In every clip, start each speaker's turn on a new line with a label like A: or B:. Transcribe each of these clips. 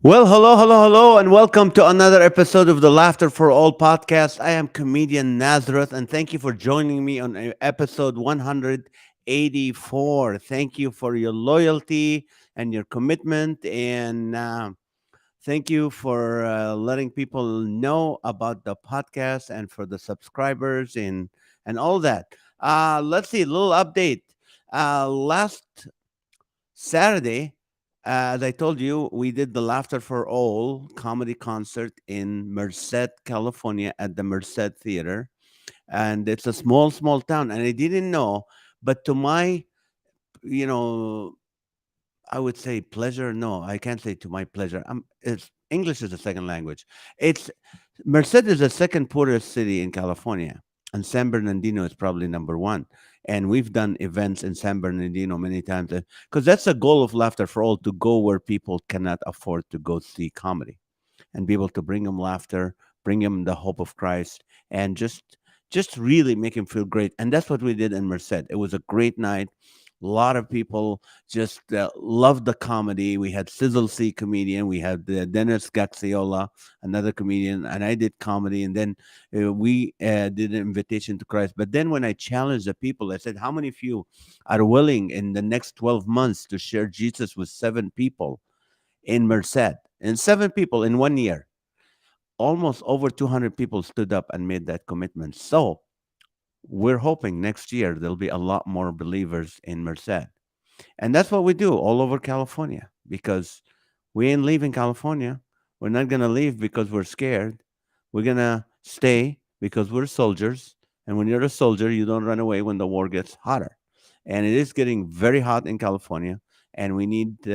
A: Well, hello, hello, hello, and welcome to another episode of the Laughter for All podcast. I am Comedian Nazareth, and thank you for joining me on episode 184. Thank you for your loyalty and your commitment, and thank you for letting people know about the podcast and for the subscribers and all that. Let's see, a little update. Last Saturday, as I told you, we did the Laughter for All comedy concert in Merced, California at the Merced Theater. And it's a small, small town. And I didn't know, but to my, you know, I would say pleasure. No, I can't say to my pleasure. It's English is a second language. It's Merced is the second poorest city in California, and San Bernardino is probably number one. And we've done events in San Bernardino many times because that's the goal of Laughter for All, to go where people cannot afford to go see comedy and be able to bring them laughter, bring them the hope of Christ, and just really make them feel great. And that's what we did in Merced. It was a great night. A lot of people just loved the comedy. We had Sizzle C comedian, we had Dennis Gaxiola, another comedian, and I did comedy. And then we did an invitation to Christ. But then when I challenged the people, I said, "How many of you are willing in the next 12 months to share Jesus with seven people in Merced?" And seven people in 1 year, almost over 200 people stood up and made that commitment. So we're hoping next year there'll be a lot more believers in Merced. And that's what we do all over California because we ain't leaving California. We're not going to leave because we're scared. We're going to stay because we're soldiers. And when you're a soldier, you don't run away when the war gets hotter. And it is getting very hot in California, and we need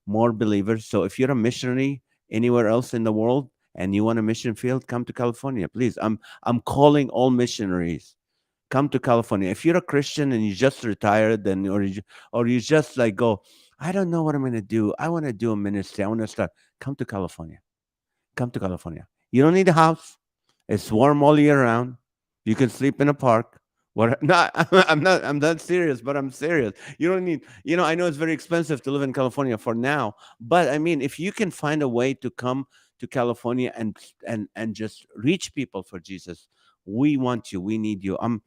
A: more believers. So if you're a missionary anywhere else in the world and you want a mission field, come to California, please. I'm calling all missionaries, come to California. If you're a Christian and you just retired, then or you just like go, I don't know what I'm going to do. I want to do a ministry. I want to start. Come to California. Come to California. You don't need a house. It's warm all year round. You can sleep in a park. What? No, I'm not serious, but I'm serious. You don't need. I know it's very expensive to live in California for now, but I mean, if you can find a way to come to California and just reach people for Jesus, we want you. We need you. I'm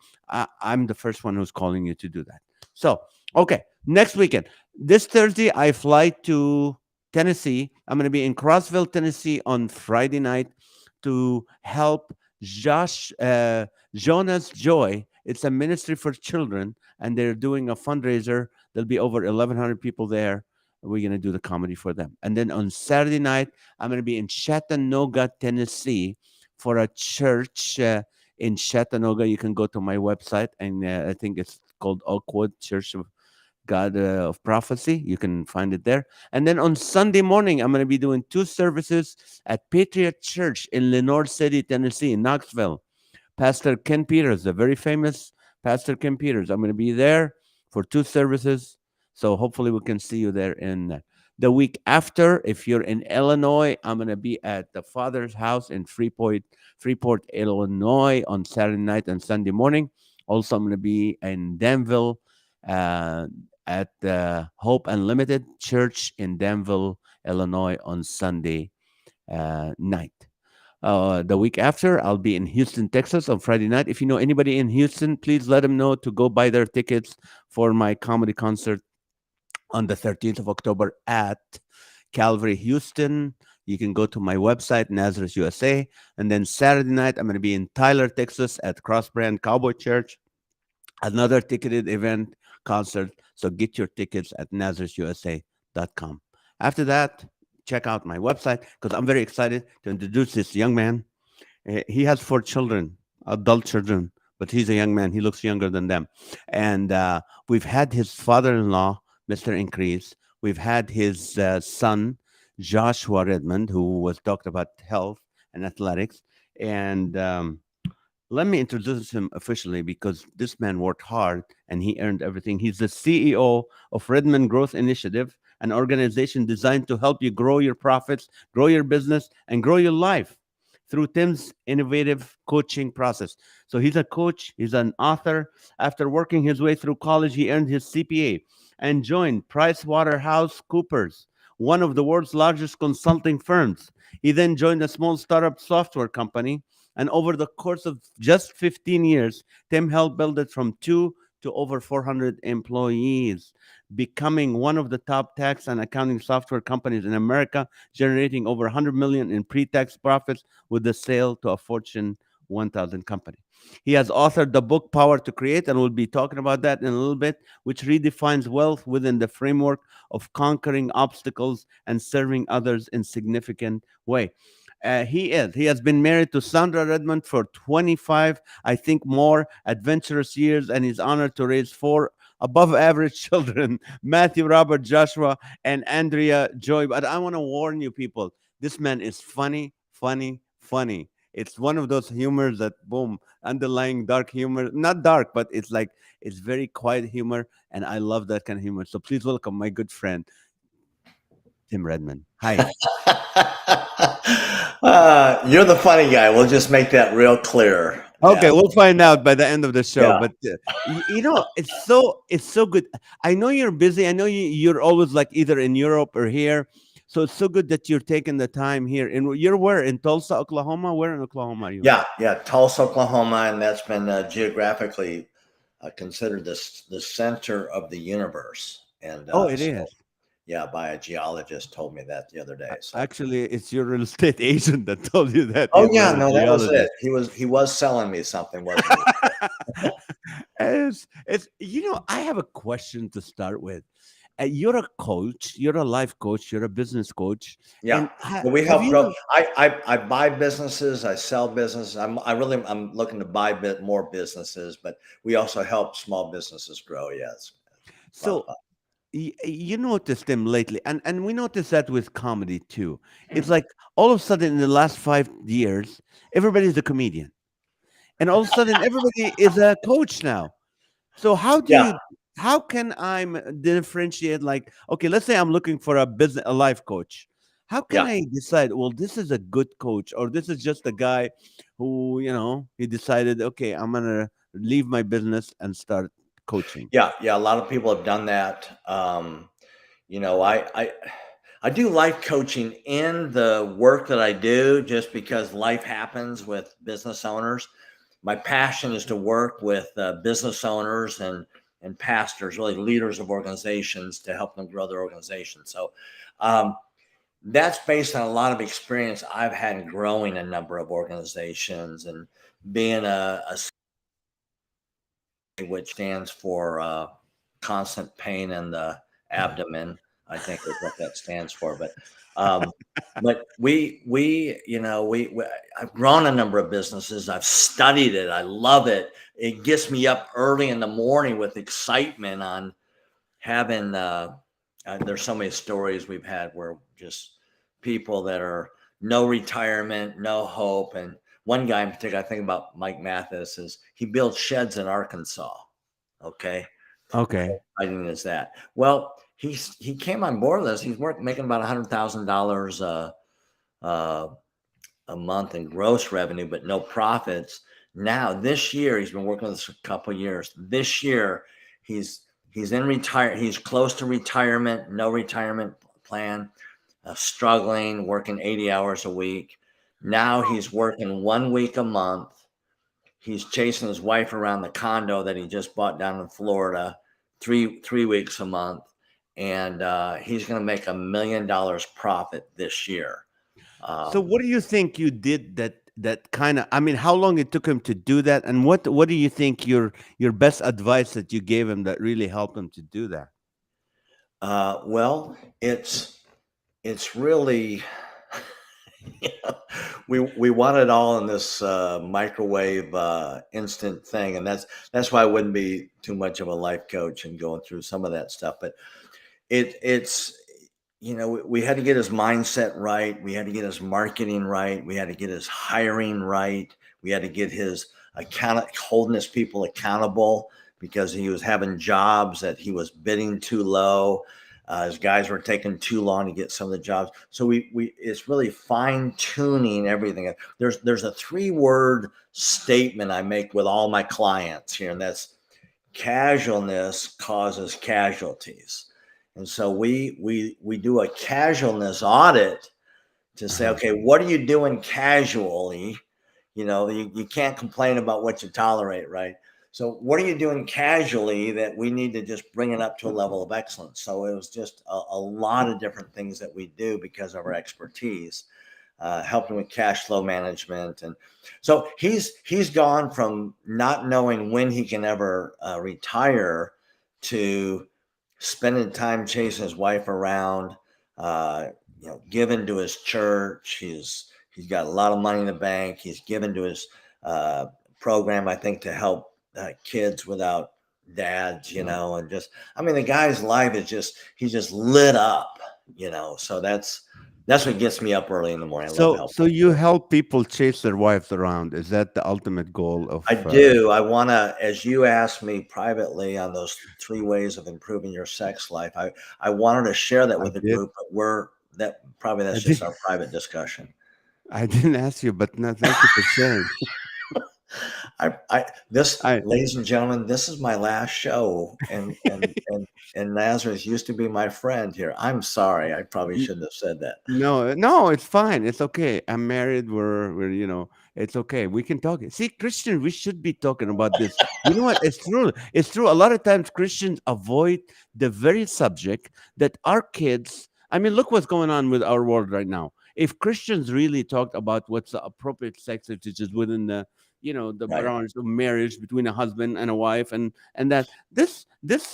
A: the first one who's calling you to do that. So, okay, next weekend, this Thursday, I fly to Tennessee. I'm going to be in Crossville, Tennessee on Friday night to help Jonas Joy. It's a ministry for children, and they're doing a fundraiser. There'll be over 1,100 people there. We're going to do the comedy for them. And then on Saturday night, I'm going to be in Chattanooga, Tennessee for a church in Chattanooga. You can go to my website, and I think it's called Oakwood Church of God of Prophecy. You can find it there. And then on Sunday morning, I'm going to be doing two services at Patriot Church in Lenoir City, Tennessee, in Knoxville. Pastor Ken Peters, the very famous Pastor Ken Peters. I'm going to be there for two services. So hopefully we can see you there in the week after. If you're in Illinois, I'm going to be at the Father's house in Freeport, Illinois on Saturday night and Sunday morning. Also, I'm going to be in Danville uh, at the Hope Unlimited Church in Danville, Illinois on Sunday night. The week after, I'll be in Houston, Texas on Friday night. If you know anybody in Houston, please let them know to go buy their tickets for my comedy concert on the 13th of October at Calvary, Houston. You can go to my website, Nazareth USA. And then Saturday night, I'm going to be in Tyler, Texas at Cross Brand Cowboy Church, another ticketed event concert. So get your tickets at NazarethUSA.com. After that, check out my website because I'm very excited to introduce this young man. He has four children, adult children, but he's a young man. He looks younger than them. And we've had his father in law, Mr. Increase. We've had his son, Joshua Redmond, who was talked about health and athletics. And let me introduce him officially because this man worked hard and he earned everything. He's the CEO of Redmond Growth Initiative, an organization designed to help you grow your profits, grow your business, and grow your life through Tim's innovative coaching process. So he's a coach, he's an author. After working his way through college, he earned his CPA and joined PricewaterhouseCoopers, one of the world's largest consulting firms. He then joined a small startup software company, and over the course of just 15 years, Tim helped build it from two to over 400 employees, becoming one of the top tax and accounting software companies in America, generating over 100 million in pre-tax profits with the sale to a Fortune 1000 company. He has authored the book Power to Create, and we'll be talking about that in a little bit, which redefines wealth within the framework of conquering obstacles and serving others in significant way. He has been married to Sandra Redmond for 25, I think, more adventurous years, and he's honored to raise four above average children: Matthew, Robert, Joshua, and Andrea Joy. But I want to warn you people, this man is funny, funny, funny. It's one of those humors that, boom, underlying dark humor, not dark, but it's like, it's very quiet humor, and I love that kind of humor. So please welcome my good friend Tim Redmond. Hi.
B: You're the funny guy. We'll just make that real clear.
A: Okay,
B: Yeah,
A: we'll find out by the end of the show.
B: yeah,
A: But it's so good. I know you're busy. I know you're always like either in Europe or here. So it's so good that you're taking the time here. And you're where, in Tulsa, Oklahoma? Where in Oklahoma are you?
B: yeah. Tulsa, Oklahoma, and that's been geographically considered the center of the universe. And
A: Oh, it
B: so,
A: is.
B: yeah, by a geologist told me that the other day. So,
A: Actually, it's your real estate agent that told you that.
B: oh
A: He's
B: yeah,
A: not a
B: no, that was it.
A: geologist.
B: He was selling me something, wasn't he?
A: I have a question to start with. You're a coach, you're a life coach, you're a business coach,
B: Yeah.
A: and
B: Well, we
A: have
B: help grow.
A: you?
B: I buy businesses. I sell businesses. I'm looking to buy more businesses, but we also help small businesses grow. Yes, a lot of
A: So
B: fun.
A: you noticed them lately, and we noticed that with comedy too. It's like all of a sudden in the last 5 years, everybody's a comedian, and all of a sudden everybody is a coach now. So
B: Yeah,
A: how can differentiate, like, okay, let's say I'm looking for a life coach. How can
B: yeah,
A: I decide, well, this is a good coach, or this is just a guy who, he decided, okay, I'm gonna leave my business and start coaching.
B: yeah. A lot of people have done that. You know, I do life coaching in the work that I do, just because life happens with business owners. My passion is to work with business owners and pastors, really leaders of organizations, to help them grow their organization. So um, that's based on a lot of experience I've had in growing a number of organizations and being a which stands for constant pain in the abdomen, I think is what that stands for. Um, but we I've grown a number of businesses. I've studied it. I love it. It gets me up early in the morning with excitement on having. There's so many stories we've had where just people that are no retirement, no hope, and one guy in particular, I think about Mike Mathis, is he builds sheds in Arkansas. Okay,
A: Okay.
B: exciting is that? Well, he came on board with us. He's making about $100,000 uh, a month in gross revenue, but no profits. Now this year, he's been working with us a couple of years. This year, he's he's close to retirement, no retirement plan, struggling, working 80 hours a week. Now he's working 1 week a month. He's chasing his wife around the condo that he just bought down in Florida, three weeks a month, and he's going to make $1 million profit this year.
A: So
B: Um,
A: what do you think you did that kind of, I mean, how long it took him to do that, and what do you think your best advice that you gave him that really helped him to do that?
B: well, it's really we want it all in this microwave instant thing, and that's why I wouldn't be too much of a life coach and going through some of that stuff. But it's we had to get his mindset right. We had to get his marketing right. We had to get his hiring right. We had to get his holding his people accountable, because he was having jobs that he was bidding too low. His guys were taking too long to get some of the jobs. So we it's really fine tuning everything. There's a 3-word statement I make with all my clients here, and that's: casualness causes casualties. And so we do a casualness audit to say,
A: Uh-huh.
B: okay, what are you doing casually? You can't complain about what you tolerate, right? So what are you doing casually that we need to just bring it up to a level of excellence? So it was just a lot of different things that we do because of our expertise, helping with cash flow management. And so he's gone from not knowing when he can ever retire to spending time chasing his wife around, uh, giving to his church. He's got a lot of money in the bank. He's given to his uh, program, I think, to help kids without dads, and just, I mean, the guy's life is just, he's just lit up, So that's what gets me up early in the morning. I love
A: So,
B: helping
A: so you
B: people.
A: help people chase their wives around. Is that the ultimate goal of?
B: I do. I want to, as you asked me privately on those 3 ways of improving your sex life, I wanted to share that
A: I
B: with the
A: did.
B: group, but
A: I
B: that's
A: did.
B: just our private discussion.
A: I didn't ask you, but no, thank you for sharing. I
B: Ladies and gentlemen, this is my last show, and Nazareth used to be my friend here. I'm sorry. I probably shouldn't have said that.
A: No, no, it's fine. It's okay. I'm married. It's okay. We can talk. See, Christian, we should be talking about this. You know what? It's true. It's true. A lot of times Christians avoid the very subject that our kids. I mean, look what's going on with our world right now. If Christians really talked about what's the appropriate sex, which is within the
B: Right.
A: boundaries of marriage between a husband and a wife, and that this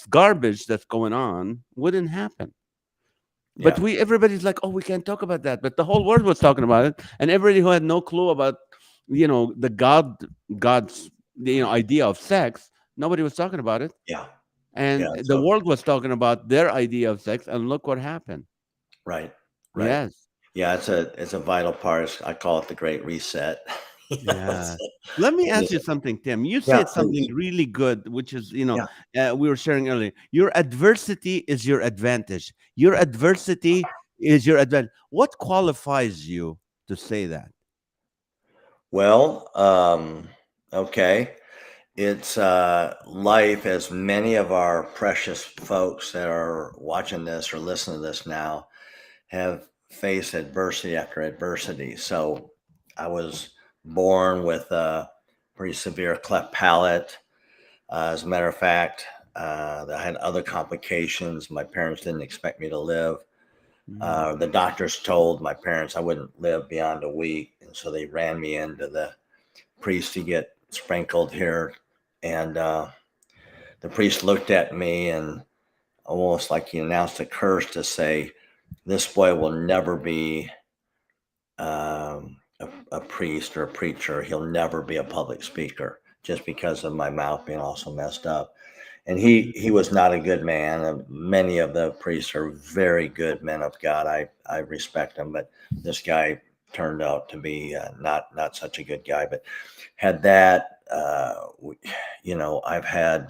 A: garbage that's going on wouldn't happen. But
B: Yeah.
A: we everybody's like, oh, we can't talk about that. But the whole world was talking about it, and everybody who had no clue about, the God's idea of sex, nobody was talking about it,
B: Yeah. Yeah.
A: and the
B: So,
A: world was talking about their idea of sex, and look what happened.
B: right. Right.
A: Yes,
B: Yeah. It's a vital part. I call it the Great Reset.
A: yeah.
B: So
A: Let me
B: it
A: ask
B: is.
A: you something, Tim. You
B: Yeah.
A: said something
B: Please.
A: really good, which is,
B: Yeah.
A: we were sharing earlier. Your adversity is your advantage. Your adversity is your advantage. What qualifies you to say that?
B: Well, okay. It's life, as many of our precious folks that are watching this or listening to this now have faced adversity after adversity. So I was born with a pretty severe cleft palate. As a matter of fact, I had other complications. My parents didn't expect me to live.
A: Mm.
B: The doctors told my parents I wouldn't live beyond a week. And so they ran me into the priest to get sprinkled here. And the priest looked at me and almost like he announced a curse to say, this boy will never be a priest or a preacher. He'll never be a public speaker just because of my mouth being also messed up. And he
A: Mm.
B: was not a good man. Many of the priests are very good men of God. I respect them, but this guy turned out to be not such a good guy. But had that, I've had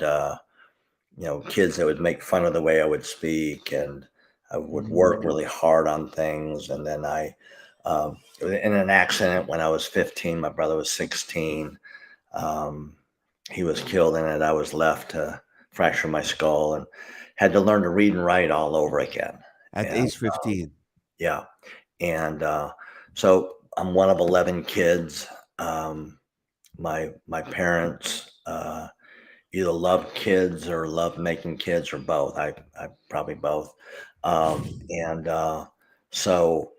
B: kids that would make fun of the way I would speak, and I would work
A: Mm.
B: really hard on things. And then in an accident when I was 15, my brother was 16. Um, he was killed in it. I was left to fracture my skull and had to learn to read and write all over again.
A: At
B: And
A: age 15.
B: yeah, and so I'm one of 11 kids. My parents either love kids or love making kids or both. I probably both. And so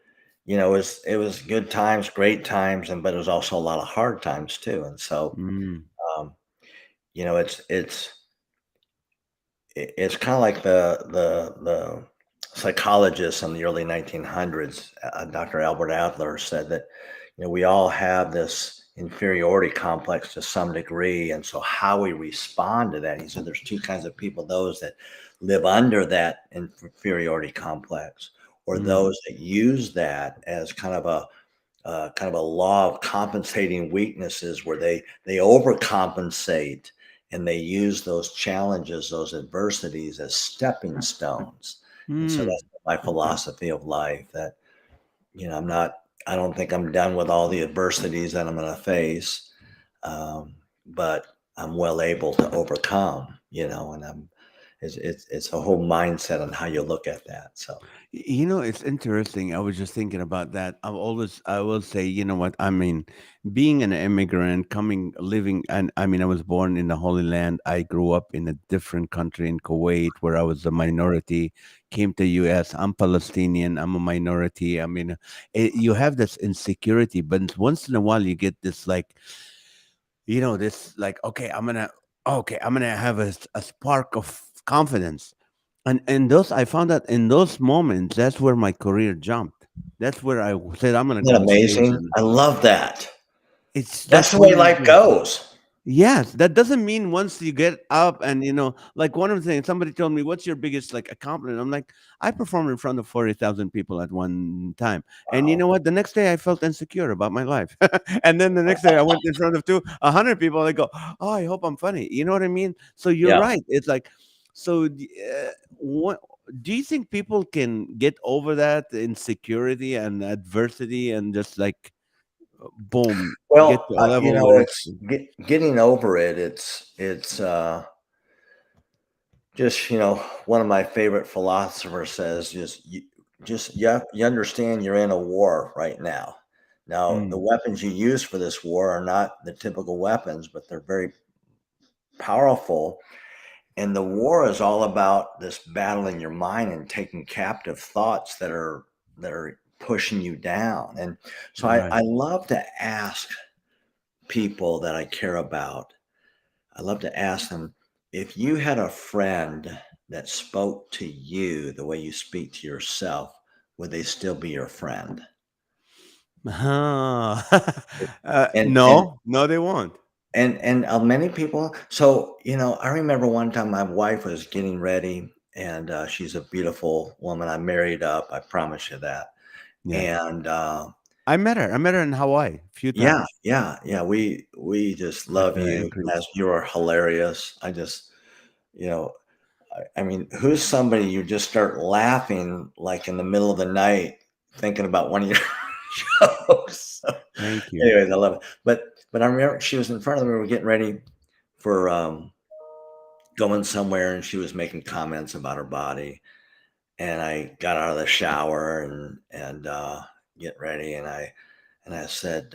B: it was good times, great times, but it was also a lot of hard times too. And so
A: Mm.
B: um, you know, it's kind of like the psychologists in the early 1900s, Dr. Albert Adler said that we all have this inferiority complex to some degree, and so how we respond to that, he said there's two kinds of people: those that live under that inferiority complex, or
A: Mm.
B: those that use that as kind of a law of compensating weaknesses, where they overcompensate and they use those challenges, those adversities as stepping stones. And so
A: Mm.
B: that's my philosophy of life, that I don't think I'm done with all the adversities that I'm going to face, but I'm well able to overcome, and It's a whole mindset on how you look at that. So
A: It's interesting. I was just thinking about that. I will say, you know what? I mean, being an immigrant, living, and I mean, I was born in the Holy Land. I grew up in a different country in Kuwait where I was a minority, came to US. I'm Palestinian. I'm a minority. I mean, you have this insecurity, but once in a while you get this like, this like, okay, I'm gonna have a spark of confidence. And those I found that in those moments, that's where my career jumped. That's where I said I'm gonna
B: isn't
A: go
B: that
A: on stage,
B: amazing?
A: and
B: I love that.
A: it's
B: That's
A: just
B: the
A: one
B: way
A: of the
B: life
A: things.
B: goes.
A: Yes, that doesn't mean once you get up and like one of the things somebody told me, "What's your biggest like accomplishment?" I'm like, I performed in front of 40,000 people at one time, and you
B: Wow.
A: know what? The next day I felt insecure about my life, and then the next day I went in front of 100 people. I go, "Oh, I hope I'm funny." You know what I mean? So you're
B: Yeah.
A: right. It's like, so what? Do you think people can get over that insecurity and adversity and just like boom, get
B: Well,
A: to a level where it's
B: it's getting over it. It's just one of my favorite philosophers says you understand you're in a war right now. Now the
A: mm,
B: weapons you use for this war are not the typical weapons, but they're very powerful. And the war is all about this battle in your mind and taking captive thoughts that are pushing you down. And so
A: right.
B: I love to ask people that I care about. I love to ask them, if you had a friend that spoke to you the way you speak to yourself, would they still be your friend?
A: Huh.
B: And and
A: No, no, they won't.
B: many people. So I remember one time my wife was getting ready, and she's a beautiful woman. I married up. I promise you that.
A: Yeah.
B: And
A: I met her. I met her in Hawaii a few
B: yeah,
A: times.
B: yeah, yeah. We just
A: At
B: love you as
A: Anchorage.
B: you are hilarious. You know, I mean, who's somebody you just start laughing like in the middle of the night thinking about one of your shows? So,
A: Thank you.
B: anyways, I love it. But I remember she was in front of me. We were getting ready for going somewhere, and she was making comments about her body. And I got out of the shower and get ready, and I said,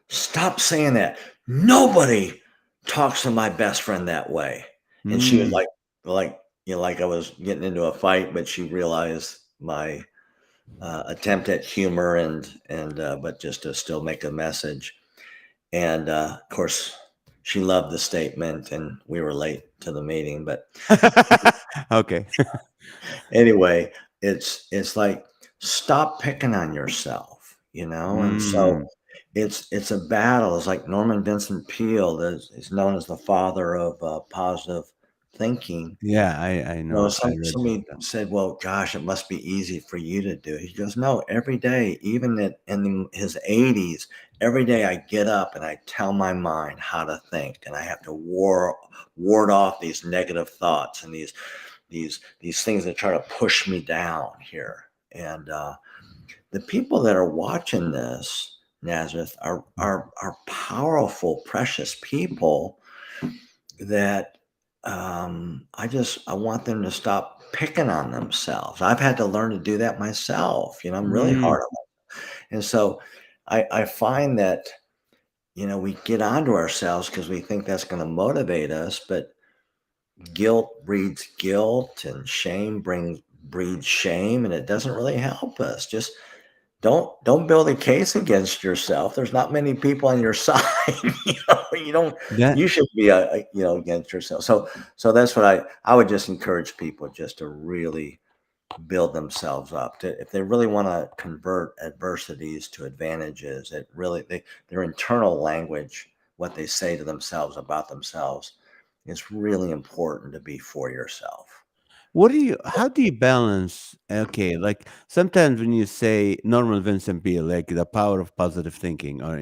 B: "Stop saying that. Nobody talks to my best friend that way." And she was
A: Mm.
B: like like I was getting into a fight, but she realized my attempt at humor and but just to still make a message. And of course, she loved the statement, and we were late to the meeting. But
A: Okay.
B: anyway, it's like, stop picking on yourself, and so
A: Mm.
B: it's a battle. It's like Norman Vincent Peale is known as the father of positive thinking.
A: Yeah, I
B: No,
A: know. I read his
B: somebody
A: stuff.
B: said, "Well, gosh, it must be easy for you to do." He goes, "No, every day, even in his 80s, every day I get up and I tell my mind how to think, and I have to ward off these negative thoughts and these things that try to push me down here." And the people that are watching this, Nazareth, are powerful, precious people that I want them to stop picking on themselves. I've had to learn to do that myself. I'm really
A: Mm.
B: hard on myself. And so I find that, we get onto ourselves because we think that's going to motivate us, but guilt breeds guilt and shame breeds shame, and it doesn't really help us. Just don't build a case against yourself. There's not many people on your side. You don't.
A: That
B: You should be against yourself. So that's what I would just encourage people just to really build themselves up. If they really want to convert adversities to advantages, their internal language, what they say to themselves about themselves, is really important to be for yourself.
A: how do you balance, okay, like sometimes when you say Norman Vincent Peale, like the power of positive thinking, or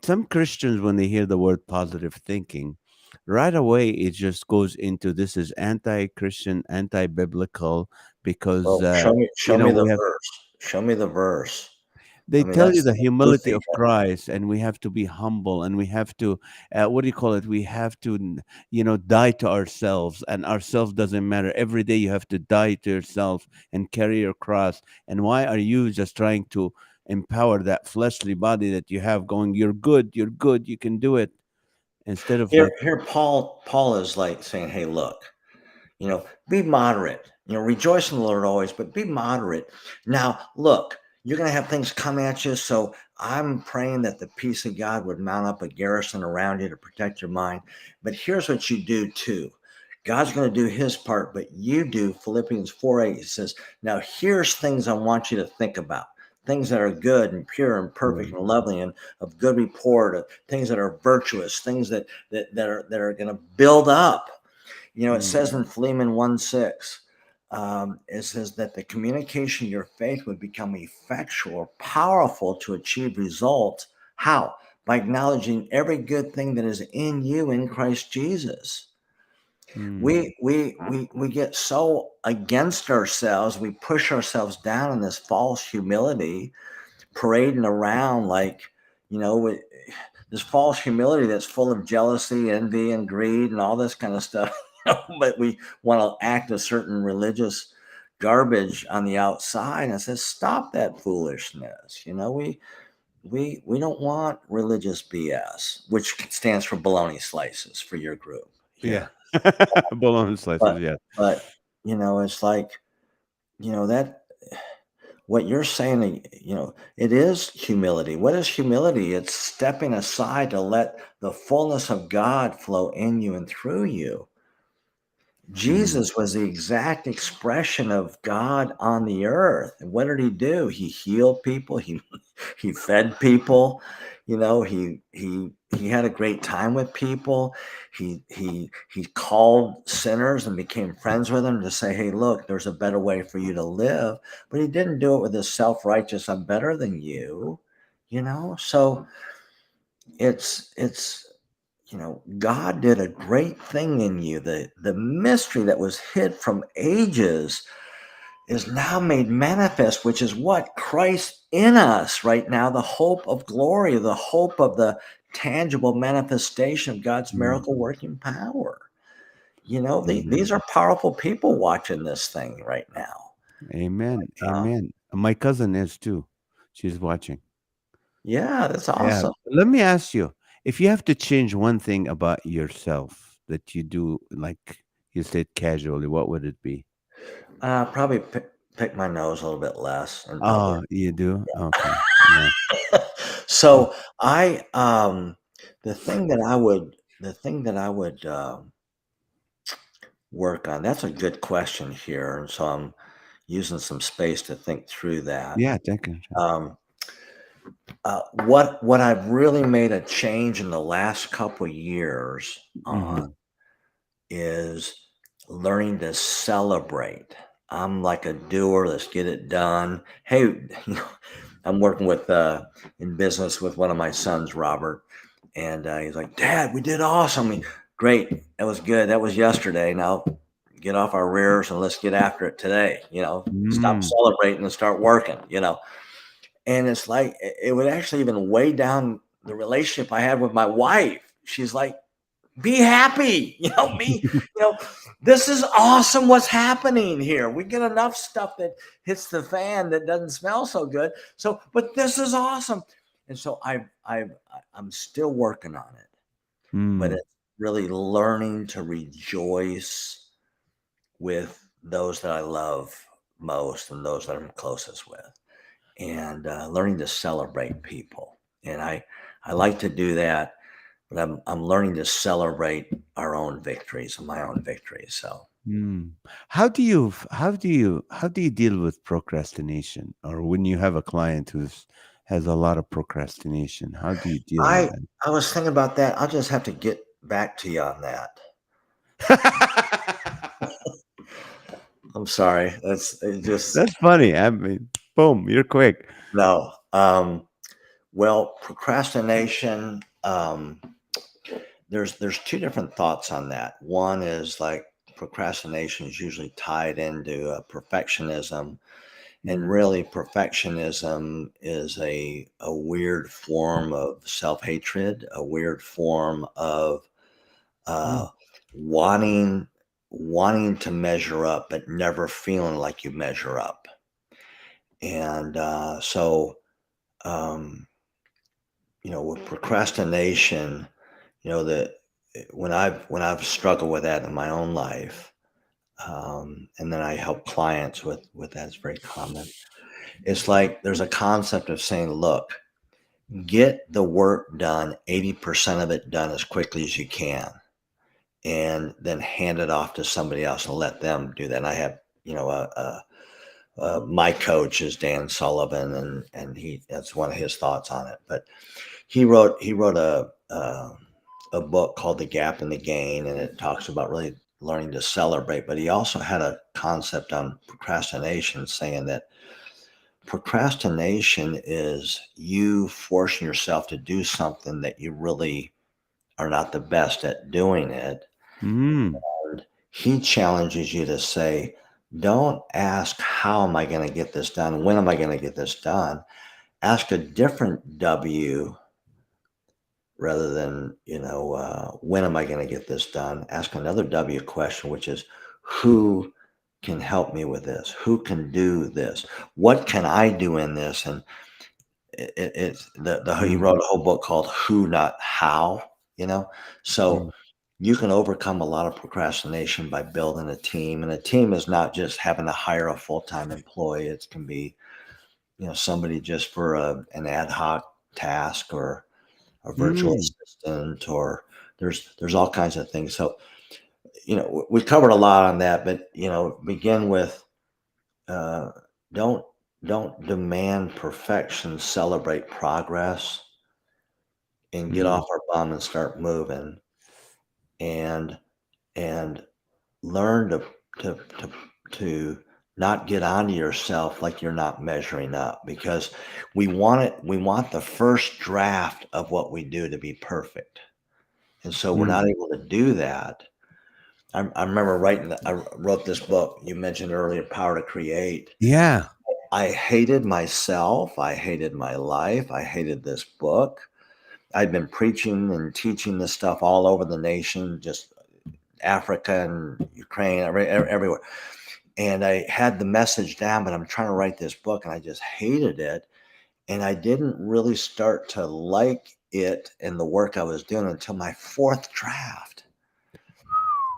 A: some Christians when they hear the word positive thinking, right away it just goes into this is anti-Christian, anti-biblical, because
B: Well, show me
A: we
B: the
A: have
B: verse. Show me the verse.
A: They
B: I mean,
A: tell you
B: that's
A: the
B: the
A: humility
B: thing.
A: of Christ, and we have to be humble, and we have to, what do you call it? We have to, die to ourselves, and ourselves doesn't matter. Every day you have to die to yourself and carry your cross. And why are you just trying to empower that fleshly body that you have, going, you're good, you can do it, instead of like,
B: Here, Paul is like saying, "Hey, look, be moderate. Rejoice in the Lord always, but be moderate. Now, look, you're going to have things come at you. So I'm praying that the peace of God would mount up a garrison around you to protect your mind. But here's what you do too. God's going to do his part, but you do Philippians 4:8. It says, now here's things I want you to think about. Things that are good and pure and perfect
A: mm,
B: and lovely and of good report, things that are virtuous, things that are going to build up. It
A: mm,
B: says in Philemon 1:6, it says that the communication of your faith would become effectual or powerful to achieve results. How? By acknowledging every good thing that is in you in Christ Jesus.
A: mm,
B: We get so against ourselves, we push ourselves down in this false humility, parading around like, this false humility that's full of jealousy, envy, and greed, and all this kind of stuff. But we want to act a certain religious garbage on the outside. And it says, stop that foolishness. We don't want religious BS, which stands for bologna slices for your group
A: yeah.
B: here.
A: Bologna slices,
B: But
A: yeah.
B: it's like, that what you're saying, it is humility. What is humility? It's stepping aside to let the fullness of God flow in you and through you.
A: Mm,
B: Jesus was the exact expression of God on the earth. And what did he do? He healed people. He fed people. He had a great time with people. He called sinners and became friends with them to say, hey, look, there's a better way for you to live. But he didn't do it with this self-righteous, I'm better than you. So it's God did a great thing in you. The mystery that was hid from ages is now made manifest, which is what? Christ in us right now, the hope of glory, the hope of the tangible manifestation of God's
A: mm,
B: miracle working power.
A: amen.
B: These are powerful people watching this thing right now.
A: Amen.
B: Uh,
A: Amen. My cousin is too. She's watching.
B: yeah, that's
A: Yeah.
B: awesome.
A: Let me ask you, if you have to change one thing about yourself that you do, like you said casually, what would it be?
B: Probably pick my nose a little bit less in public.
A: Oh, you do? Okay. Yeah.
B: So the thing that I would work on. That's a good question here, and so I'm using some space to think through that.
A: Yeah, thank you.
B: Um, what I've really made a change in the last couple years on
A: Mm-hmm.
B: is learning to celebrate. I'm like a doer. Let's get it done. Hey, I'm working with in business with one of my sons, Robert, and he's like, "Dad, we did awesome." Great, that was good. That was yesterday. Now get off our rears and let's get after it today. Stop
A: Mm.
B: celebrating and start working. And it's like it would actually even weigh down the relationship I had with my wife. She's like, be happy, me, this is awesome what's happening here. We get enough stuff that hits the fan that doesn't smell so good. So, but this is awesome. And so I'm still working on it, but
A: Mm.
B: it's really learning to rejoice with those that I love most and those that I'm closest with, and learning to celebrate people. And I like to do that, but I'm learning to celebrate our own victories and my own victories. So
A: Mm. How do you deal with procrastination, or when you have a client who's has a lot of procrastination? How do you deal with
B: I
A: that?
B: I was thinking about that. I'll just have to get back to you on that. I'm sorry. That's it just
A: That's funny. I mean, boom, you're quick.
B: no. Well, procrastination. There's two different thoughts on that. One is like procrastination is usually tied into perfectionism, And really, perfectionism is a weird form of self hatred, a weird form of
A: Mm.
B: uh, wanting wanting to measure up, but never feeling like you measure up. And um, with procrastination, that when I've struggled with that in my own life, and then I help clients with that. It's very common. It's like there's a concept of saying, look, get the work done, 80% of it done as quickly as you can, and then hand it off to somebody else and let them do that. And I have, my coach is Dan Sullivan, and that's one of his thoughts on it. But he wrote a book called The Gap and the Gain, and it talks about really learning to celebrate. But he also had a concept on procrastination, saying that procrastination is you forcing yourself to do something that you really are not the best at doing it.
A: Mm.
B: And he challenges you to say, don't ask, how am I going to get this done? When am I going to get this done? Ask a different W rather than, when am I going to get this done? Ask another W question, which is, who can help me with this? Who can do this? What can I do in this? And it's he
A: Mm.
B: wrote a whole book called Who Not How, so
A: Mm.
B: you can overcome a lot of procrastination by building a team. And a team is not just having to hire a full-time employee. It can be somebody just for an ad hoc task, or a virtual
A: Mm.
B: assistant, or there's all kinds of things. So we covered a lot on that, but begin with, uh, don't don't demand perfection, celebrate progress, and get
A: Mm.
B: off our bum and start moving, and and learn to to to not get onto yourself like you're not measuring up, because we want the first draft of what we do to be perfect, and so we're
A: Mm.
B: not able to do that. I remember I wrote this book you mentioned earlier, Power to Create.
A: Yeah.
B: I hated myself. I hated my life. I hated this book. I'd been preaching and teaching this stuff all over the nation, just Africa and Ukraine, everywhere. And I had the message down, but I'm trying to write this book and I just hated it. And I didn't really start to like it and the work I was doing until my fourth draft.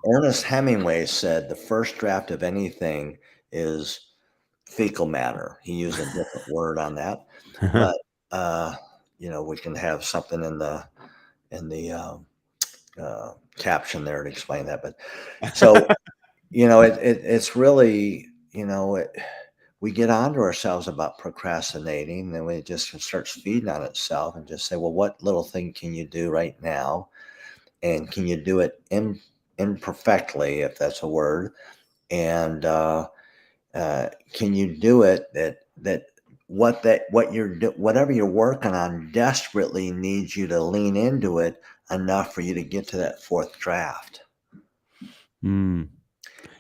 B: Ernest Hemingway said the first draft of anything is fecal matter. He used a different word on that, but uh, we can have something in the caption there to explain that. But so it's really we get onto ourselves about procrastinating, and it just starts feeding on itself, and just say, well, what little thing can you do right now, and can you do it imperfectly, if that's a word, and can you do it whatever you're working on desperately needs you to lean into it enough for you to get to that fourth draft.
A: Mm.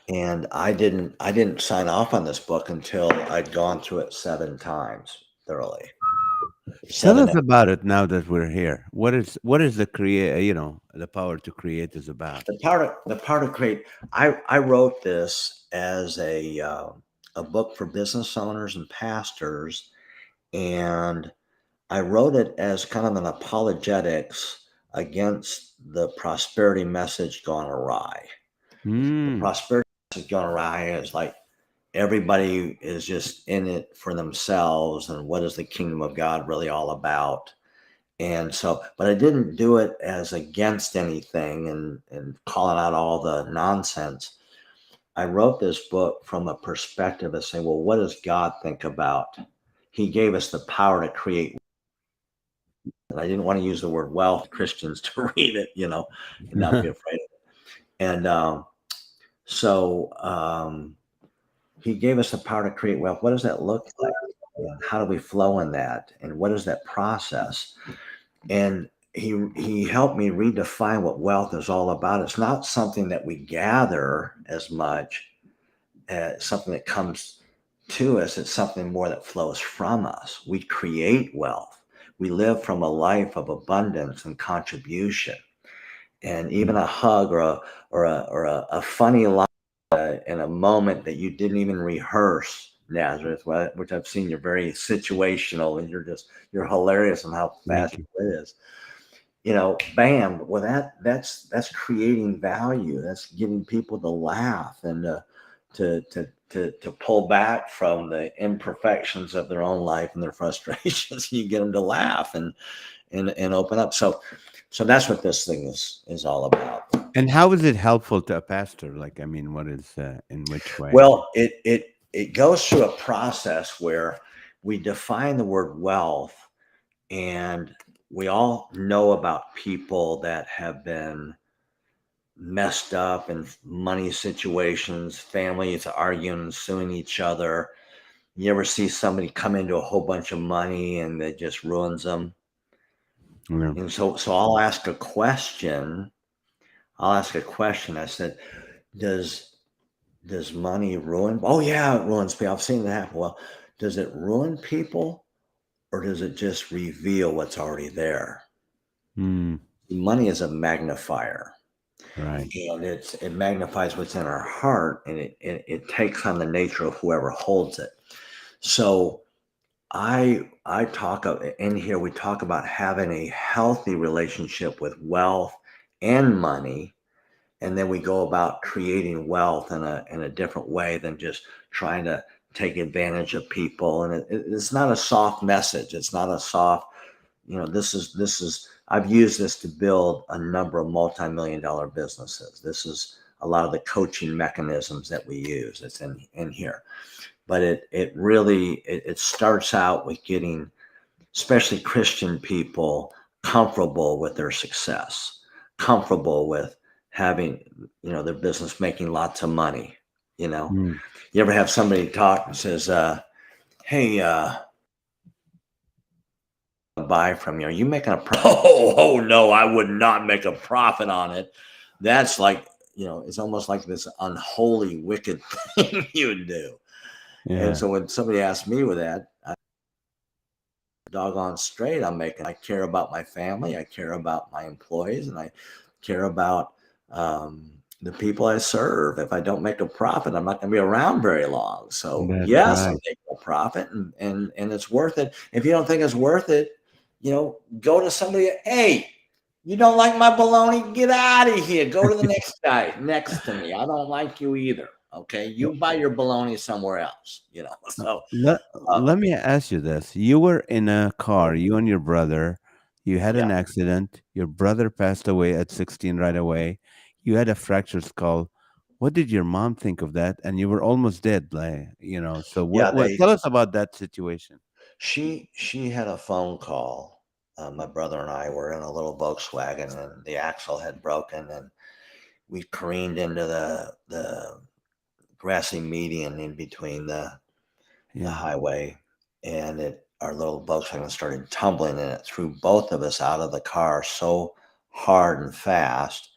B: And I didn't sign off on this book until I'd gone through it 7 times thoroughly.
A: Tell
B: Seven.
A: us about it now that we're here. What is the create? The power to create is about.
B: The power to create. I wrote this as a book for business owners and pastors, and I wrote it as kind of an apologetics against the prosperity message gone awry. The
A: Mm.
B: prosperity message gone awry is like everybody is just in it for themselves, and what is the kingdom of God really all about? And so, but I didn't do it as against anything and calling out all the nonsense. I wrote this book from a perspective of saying, well, what does God think about? He gave us the power to create. And I didn't want to use the word wealth Christians to read it, and not be afraid of it. And so he gave us the power to create wealth. What does that look like? And how do we flow in that? And what is that process? And he helped me redefine what wealth is all about. It's not something that we gather as much as something that comes to us. It's something more that flows from us. We create wealth. We live from a life of abundance and contribution. And even a hug or a funny line in a moment that you didn't even rehearse, Nazareth, which I've seen you're very situational and you're hilarious on how fast
A: Thank you.
B: it is. Bam. Well, that's creating value. That's getting people to laugh and to pull back from the imperfections of their own life and their frustrations. You get them to laugh and open up. So that's what this thing is all about.
A: And how is it helpful to a pastor? Like, I mean, what is in which way?
B: Well, it goes through a process where we define the word wealth, and we all know about people that have been messed up in money situations, families arguing, suing each other. You ever see somebody come into a whole bunch of money and it just ruins them?
A: Yeah.
B: And so I'll ask a question. I said, does money ruin? Oh yeah, it ruins people. I've seen that happen. Well, does it ruin people or does it just reveal what's already there?
A: Mm,
B: Money is a magnifier,
A: right.
B: and it magnifies what's in our heart, and it takes on the nature of whoever holds it. So I talk in here. We talk about having a healthy relationship with wealth and money, and then we go about creating wealth in a different way than just trying to take advantage of people. And it's not a soft message. It's not a soft, this is I've used this to build a number of multi-million dollar businesses. This is a lot of the coaching mechanisms that we use. It's in here. But it really it starts out with getting especially Christian people comfortable with their success, comfortable with having, their business making lots of money. You know,
A: Mm.
B: you ever have somebody talk and says, hey, buy from you. Are you making a profit? Oh, no, I would not make a profit on it. That's like, it's almost like this unholy, wicked thing you do. And
A: Yeah.
B: so when somebody asks me with that, doggone straight I care about my family, I care about my employees, and I care about the people I serve. If I don't make a profit, I'm not going to be around very long. So
A: That's
B: yes, I'm
A: right.
B: making a profit, and it's worth it. If you don't think it's worth it, go to somebody. Hey, you don't like my baloney? Get out of here. Go to the next guy next to me. I don't like you either. Okay, you buy your baloney somewhere else. So uh,
A: Let me ask you this. You were in a car, you and your brother. You had
B: yeah.
A: an accident. Your brother passed away at 16 right away. You had a fractured skull. What did your mom think of that? And you were almost dead, so
B: Yeah,
A: what tell us about that situation.
B: she had a phone call. My brother and I were in a little Volkswagen, and the axle had broken, and we careened into the grassy median in between the
A: Yeah.
B: highway, and our little Volkswagen started tumbling, and it threw both of us out of the car so hard and fast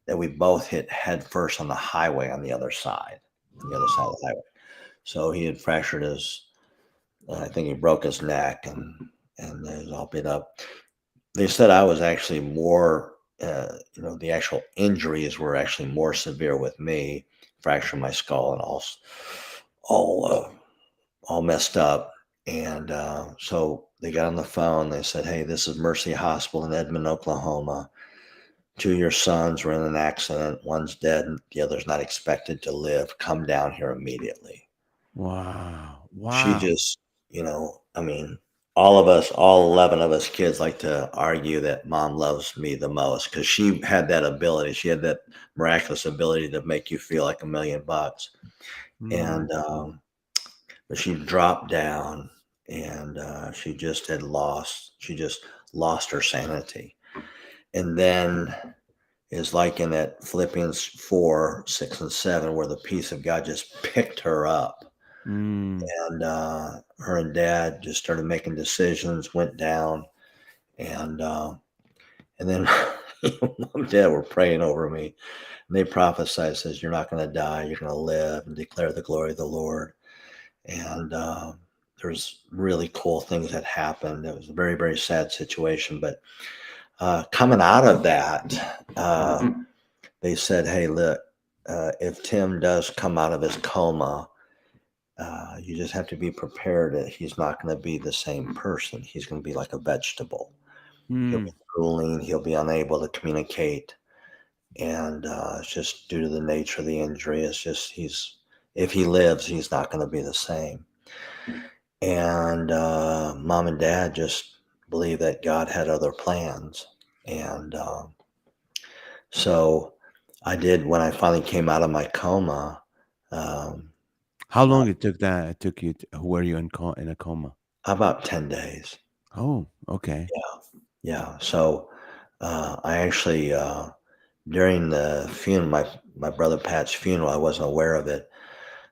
B: that we both hit head first on the highway on the other side of the highway. So he had fractured his I think he broke his neck, and it was all beat up. They said I was actually more, the actual injuries were actually more severe with me, fractured my skull and all, all messed up. And so they got on the phone. They said, "Hey, this is Mercy Hospital in Edmond, Oklahoma. Two of your sons were in an accident. One's dead, and the other's not expected to live. Come down here immediately."
A: Wow.
B: She
A: Wow.
B: just, I mean, all of us, all 11 of us kids like to argue that mom loves me the most because she had that ability. She had that miraculous ability to make you feel like $1,000,000.
A: Mm,
B: And, but she dropped down, and she just lost her sanity. And then is like in that Philippians 4, 6, and 7, where the peace of God just picked her up,
A: mm,
B: and her and dad just started making decisions, went down, and then mom and dad were praying over me, and they prophesied, says, "You're not going to die, you're going to live and declare the glory of the Lord." and there's really cool things that happened. It was a very, very sad situation, but coming out of that, they said, "Hey, look, if Tim does come out of his coma, you just have to be prepared that he's not going to be the same person. He's going to be like a vegetable. He'll be
A: Mm.
B: drooling. He'll be unable to communicate, and it's just due to the nature of the injury. It's just if he lives, he's not going to be the same." And mom and dad just believe that God had other plans, and so I did. When I finally came out of my coma, um,
A: How long it took that? It took you. Were you in a coma?
B: about 10 days.
A: Oh, okay.
B: Yeah. So I actually during the funeral, my brother Pat's funeral, I wasn't aware of it.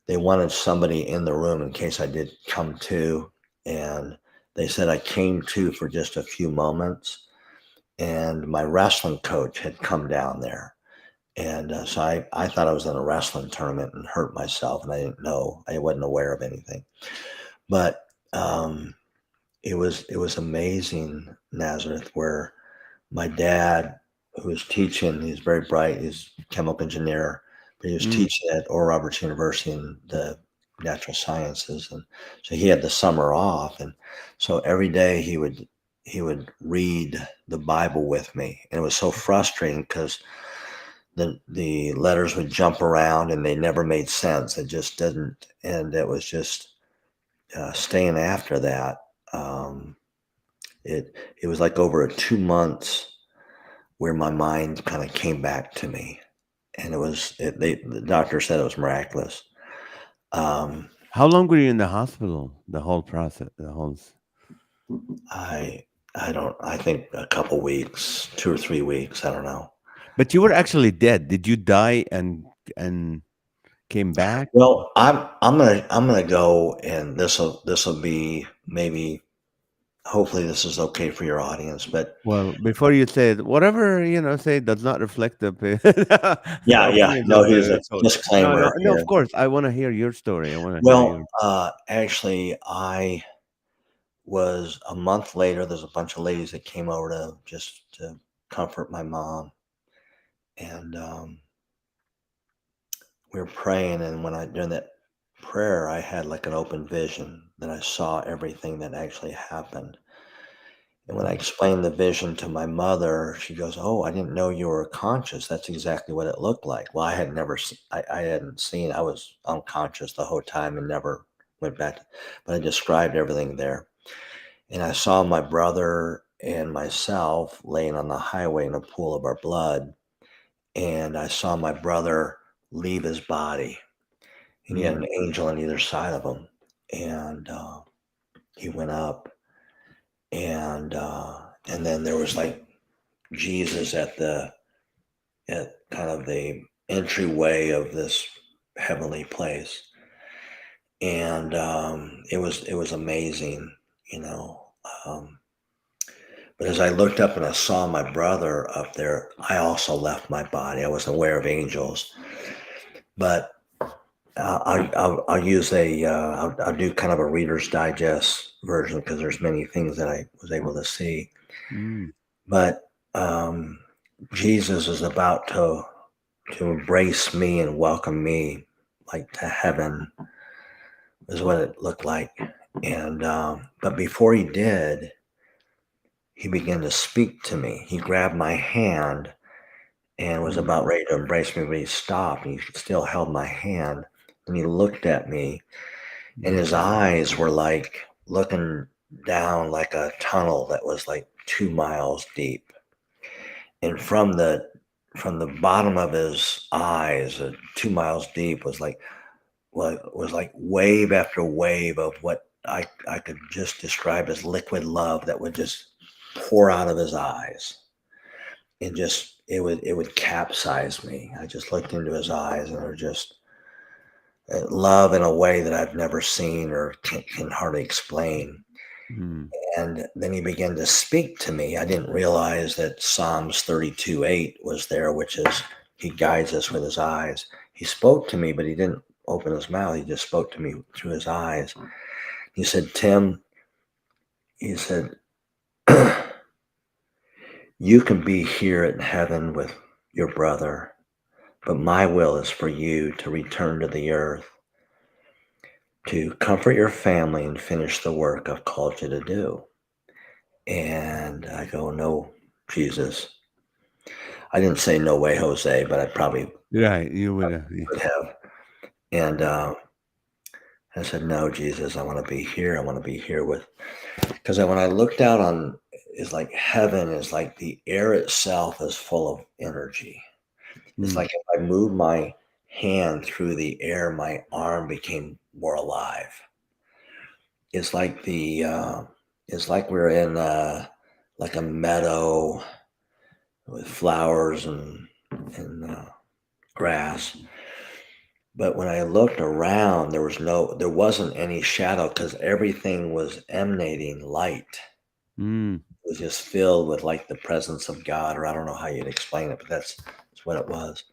B: They wanted somebody in the room in case I did come to, and they said I came to for just a few moments, and my wrestling coach had come down there. And so I thought I was in a wrestling tournament and hurt myself, and I didn't know. I wasn't aware of anything. But it was amazing, Nazareth, where my dad, who was teaching, he's very bright, he's a chemical engineer, but he was
A: Mm.
B: teaching at Oral Roberts University in the natural sciences, and so he had the summer off, and so every day he would read the Bible with me, and it was so frustrating because the letters would jump around and they never made sense. It just didn't, and it was just staying after that. Um, it it was like over 2 months where my mind kind of came back to me, and the doctor said it was miraculous. Um,
A: How long were you in the hospital? The whole process, the whole.
B: I I don't I think a couple weeks, 2 or 3 weeks, I don't know.
A: But you were actually dead. Did you die and came back?
B: Well, I'm gonna go, and this will be maybe, hopefully this is okay for your audience, but
A: Well, before you say it, whatever say does not reflect the
B: yeah, yeah,
A: opinions
B: no,
A: of
B: here's a
A: the host. No, no,
B: disclaimer
A: no.
B: here.
A: Of course, I want to hear your story. I want to hear
B: Well,
A: your.
B: actually, I was a month later. There's a bunch of ladies that came over to comfort my mom, and we were praying. And during that prayer, I had like an open vision that I saw everything that actually happened. And when I
A: Mm,
B: explained the vision to my mother, she goes, "Oh, I didn't know you were conscious. That's exactly what it looked like." Well, I had never, I hadn't seen. I was unconscious the whole time and never went back. But I described everything there, and I saw my brother and myself laying on the highway in a pool of our blood, and I saw my brother leave his body, and he had
A: mm,
B: an angel on either side of him, and he went up, and then there was like Jesus at kind of the entryway of this heavenly place, and it was amazing, you know. Um, but as I looked up and I saw my brother up there, I also left my body. I wasn't aware of angels, but I'll use I'll do kind of a Reader's Digest version because there's many things that I was able to see,
A: mm,
B: but Jesus is about to embrace me and welcome me like to heaven is what it looked like. And but before he did, he began to speak to me. He grabbed my hand and was
A: mm,
B: about ready to embrace me, but he stopped. He still held my hand, and he looked at me, and
A: mm,
B: his eyes were like looking down like a tunnel that was like 2 miles deep. And from the bottom of his eyes, 2 miles deep, was like wave after wave of what I could just describe as liquid love that would just pour out of his eyes, and just it would capsize me. I just looked into his eyes, and they're just love in a way that I've never seen or can hardly explain.
A: mm,
B: And then he began to speak to me. I didn't realize that Psalms 32:8 was there, which is he guides us with his eyes. He spoke to me, but he didn't open his mouth. He just spoke to me through his eyes. He said, Tim, he said, you can be here in heaven with your brother, but my will is for you to return to the earth to comfort your family and finish the work I've called you to do. And I go, no, Jesus. I didn't say no way, Jose, but I probably
A: Right. You would have.
B: would have. And I said, no, Jesus, I want to be here. I want to be here with, because when I looked out on, it's like heaven is like the air itself is full of energy. It's
A: Mm,
B: like if I moved my hand through the air, my arm became more alive. It's like it's like we're in like a meadow with flowers and grass. But when I looked around, there wasn't any shadow because everything was emanating light.
A: mm,
B: It was just filled with like the presence of God, or I don't know how you'd explain it, but that's what it was.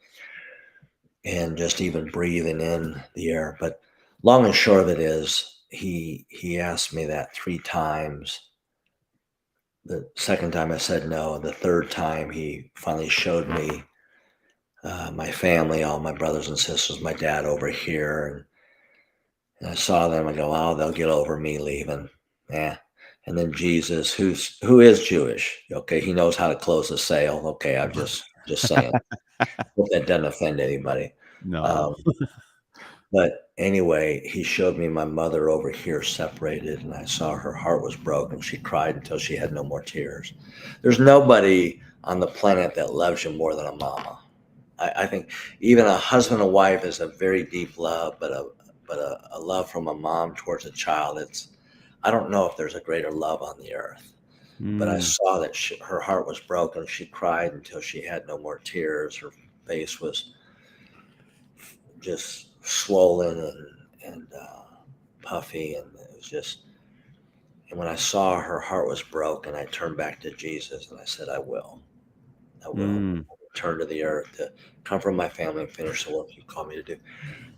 B: And just even breathing in the air. But long and short of it is, he asked me that 3 times. The second time I said no. The third time he finally showed me my family, all my brothers and sisters, my dad over here, and I saw them. I go, oh, they'll get over me leaving. Yeah. And then Jesus, who is Jewish. Okay, he knows how to close a sale. Okay, I'm just saying. Hope that doesn't offend anybody.
A: no.
B: Um, but anyway, he showed me my mother over here separated, and I saw her heart was broken. She cried until she had no more tears. There's nobody on the planet that loves you more than a mama. I think even a husband and wife is a very deep love, but a love from a mom towards a child, it's I don't know if there's a greater love on the earth. But I
A: Mm,
B: saw that her heart was broken. She cried until she had no more tears. Her face was just swollen and puffy, and it was just. And when I saw her heart was broken, I turned back to Jesus and I said, I will
A: mm.
B: return to the earth to comfort my family and finish the work you called me to do.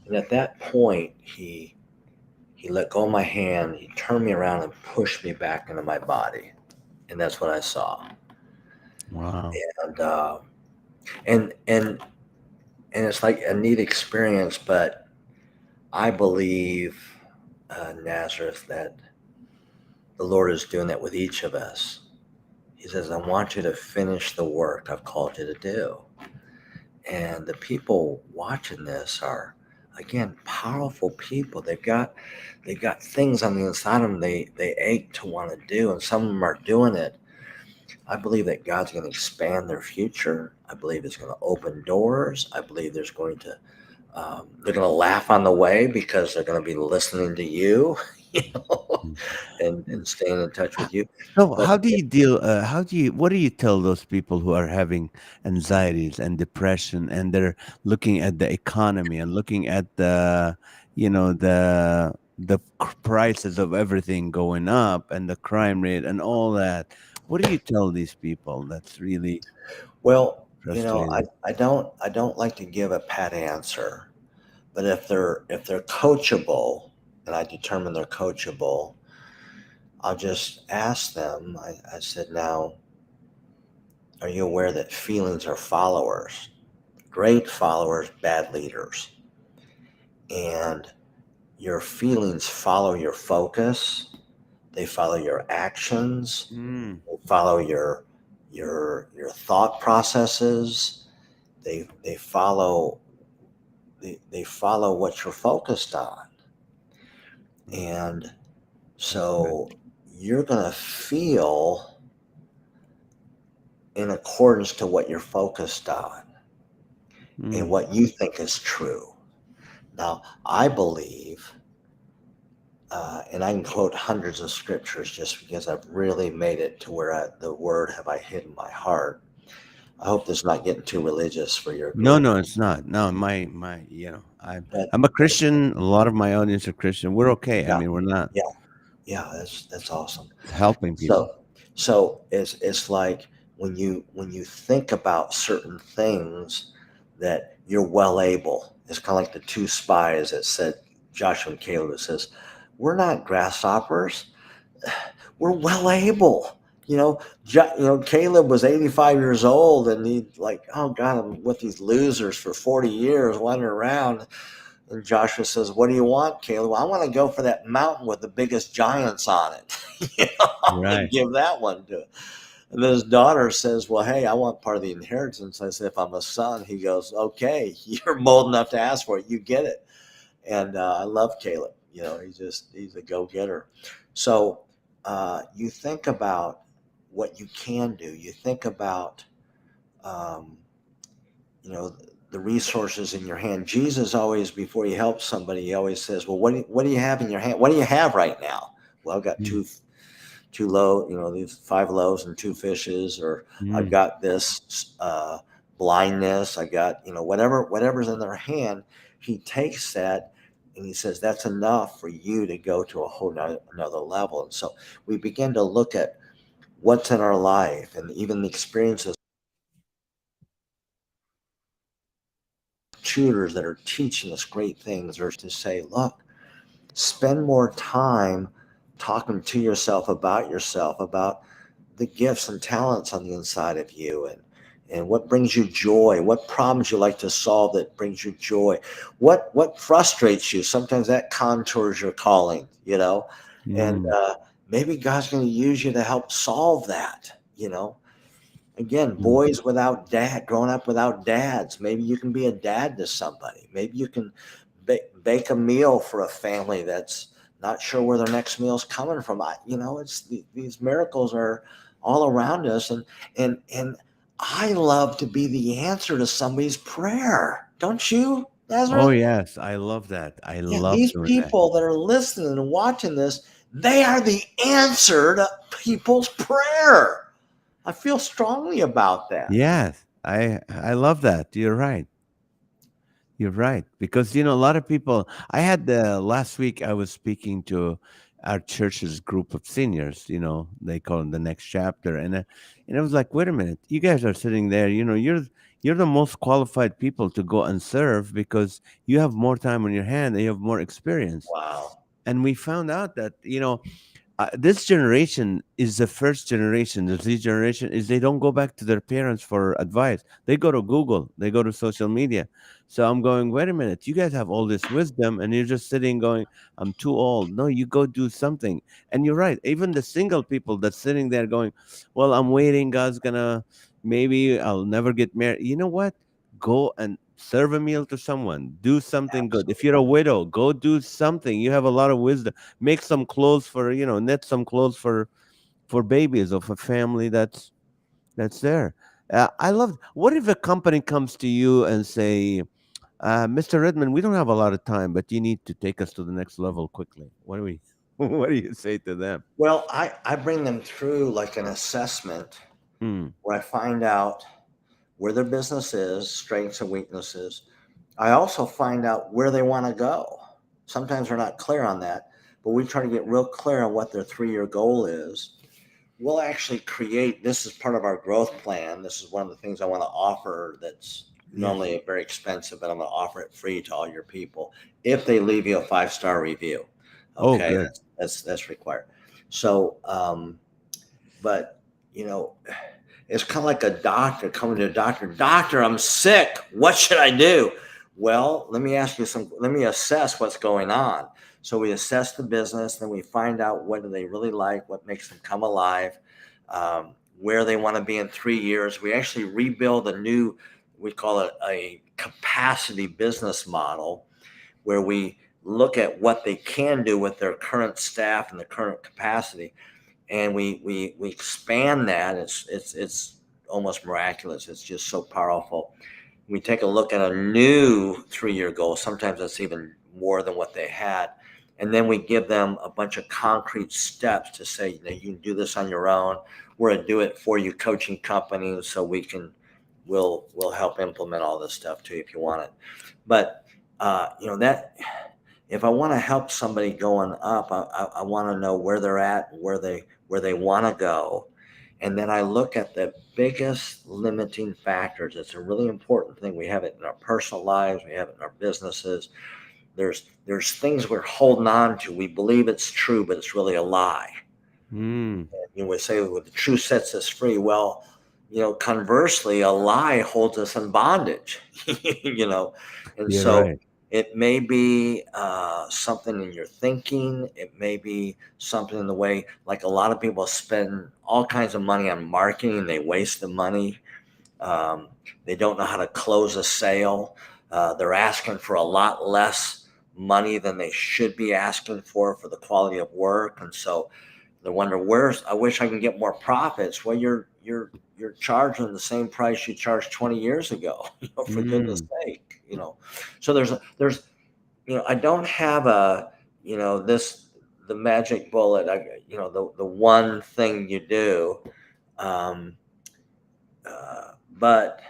B: And at that point, he let go of my hand. He turned me around and pushed me back into my body, and that's what I saw.
A: Wow.
B: And and and and it's like a neat experience. But I believe, Nazareth, that the Lord is doing that with each of us. He says, I want you to finish the work I've called you to do. And the people watching this are, again, powerful people. They've got things on the inside of them they ache to want to do, and some of them are doing it. I believe that God's going to expand their future. I believe it's going to open doors. I believe they're going to laugh on the way because they're going to be listening to you, you know,
A: Mm.
B: and staying in touch with you.
A: So,
B: But
A: how do you deal? What do you tell those people who are having anxieties and depression, and they're looking at the economy and looking at the prices of everything going up and the crime rate and all that? What do you tell these people? That's really
B: well,
A: frustrating.
B: I don't like to give a pat answer. But if they're coachable, and I determine they're coachable, I'll just ask them. I said, now, are you aware that feelings are followers? Great followers, bad leaders. And your feelings follow your focus, they follow your actions,
A: Mm,
B: they follow your thought processes, they follow what you're focused on. And
A: that's good.
B: so you're going to feel in accordance to what you're focused on and
A: Mm.
B: what you think is true. Now, I believe, and I can quote hundreds of scriptures just because I've really made it to where the word have I hid in my heart. I hope this is not getting too religious for your
A: No,
B: group,
A: no, it's not. No, my, I'm
B: but
A: I'm a Christian. A lot of my audience are Christian. We're okay. I
B: yeah,
A: mean, we're not
B: yeah, yeah, that's awesome.
A: helping
B: So,
A: people.
B: it's like when you think about certain things that you're well able. It's kind of like the two spies that said, Joshua and Caleb, it says, we're not grasshoppers. We're well able. Caleb was 85 years old, and he like, oh God, I'm with these losers for 40 years wandering around. And Joshua says, what do you want, Caleb? Well, I want to go for that mountain with the biggest giants on it. I'm going to
A: Right.
B: give that one to him. And then his daughter says, well, hey, I want part of the inheritance. I said, if I'm a son, he goes, okay, you're bold enough to ask for it. You get it. And I love Caleb. He's a go-getter. So you think about what you can do. You think about, um, you know, the resources in your hand. Jesus always, before he helps somebody, he always says, well, what do you have in your hand? What do you have right now? Well, I've got
A: Mm.
B: two low, these 5 loaves and 2 fishes, or I've
A: Mm.
B: got this blindness. I got, whatever's in their hand. He takes that and he says, that's enough for you to go to a whole another level. And so we begin to look at what's in our life and even the experiences, tutors that are teaching us great things, or to say, look, spend more time talking to yourself, about the gifts and talents on the inside of you, and what brings you joy, what problems you like to solve that brings you joy, what frustrates you. Sometimes that contours your calling, and
A: Mm.
B: maybe God's going to use you to help solve that. Again,
A: Mm.
B: boys without dad, growing up without dads. Maybe you can be a dad to somebody. Maybe you can bake a meal for a family that's not sure where their next meal's coming from. These miracles are all around us, and I love to be the answer to somebody's prayer. Don't you,
A: Oh
B: Nazareth?
A: yes, I love that. I
B: Yeah,
A: love
B: these
A: doing that.
B: people that are listening and watching this, they are the answer to people's prayer. I feel strongly about that.
A: Yes, I love that. You're right. You're right, because a lot of people. I had the last week. I was speaking to our church's group of seniors. They call it the next chapter, and I was like, wait a minute, you guys are sitting there. You're the most qualified people to go and serve because you have more time on your hand and you have more experience.
B: Wow.
A: And we found out that this generation is the first generation. The Z generation is they don't go back to their parents for advice. They go to Google. They go to social media. So I'm going, wait a minute. You guys have all this wisdom, and you're just sitting going, I'm too old. No, you go do something. And you're right. Even the single people that's sitting there going, well, I'm waiting. God's gonna maybe I'll never get married. You know what? Go and serve a meal to someone. Do something good. If you're a widow, go do something. You have a lot of wisdom. Make some clothes for knit some clothes for babies of a family that's there. I love. What if a company comes to you and say, Mr. Redmond, we don't have a lot of time, but you need to take us to the next level quickly. What do we what do you say to them?
B: Well, I bring them through like an assessment
A: Mm.
B: where I find out where their business is, strengths and weaknesses. I also find out where they want to go. Sometimes we're not clear on that, but we try to get real clear on what their 3-year goal is. We'll actually create, this is part of our growth plan. This is one of the things I want to offer that's
A: Yes.
B: normally very expensive, but I'm going to offer it free to all your people if they leave you a 5-star review.
A: Oh,
B: Okay,
A: good.
B: that's required. So, but you know, it's kind of like a doctor coming to a doctor. Doctor, I'm sick. What should I do? Well, let me ask you some. Let me assess what's going on. So we assess the business, then we find out what do they really like, what makes them come alive, where they want to be in 3 years. We actually rebuild a new, we call it a capacity business model, where we look at what they can do with their current staff and the current capacity, and we expand that. It's almost miraculous. It's just so powerful. We take a look at a new 3-year goal. Sometimes that's even more than what they had, and then we give them a bunch of concrete steps to say, you can do this on your own. We're a do it for you coaching company, so we'll help implement all this stuff too if you want it. But that if I want to help somebody going up, I want to know where they're at, where they want to go, And then I look at the biggest limiting factors. It's a really important thing. We have it in our personal lives, we have it in our businesses. There's things we're holding on to. We believe it's true, but it's really a lie.
A: Mm.
B: We say, well, the truth sets us free. Well, conversely, a lie holds us in bondage. you know, and
A: You're
B: so
A: right.
B: it may be something in your thinking. It may be something in the way, like a lot of people spend all kinds of money on marketing. They waste the money. Um, they don't know how to close a sale. They're asking for a lot less money than they should be asking for the quality of work, and so they wonder, where's, I wish I can get more profits. Well, you're charging the same price you charged 20 years ago, for goodness
A: Mm.
B: sake, So there's I don't have a, this the magic bullet. The one thing you do, um, but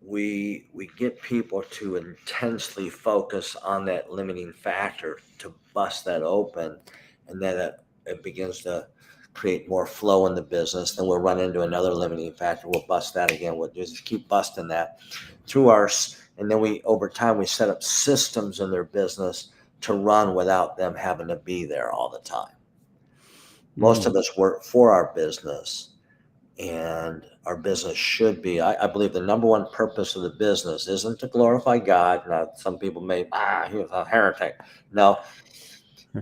B: we get people to intensely focus on that limiting factor to bust that open, and then it begins to create more flow in the business. Then we'll run into another limiting factor, we'll bust that again, we'll just keep busting that through and then we, over time, we set up systems in their business to run without them having to be there all the time. Most
A: Mm.
B: of us work for our business, and our business should be, I believe the number one purpose of the business isn't to glorify God. Now, some people may, he's a heretic. No,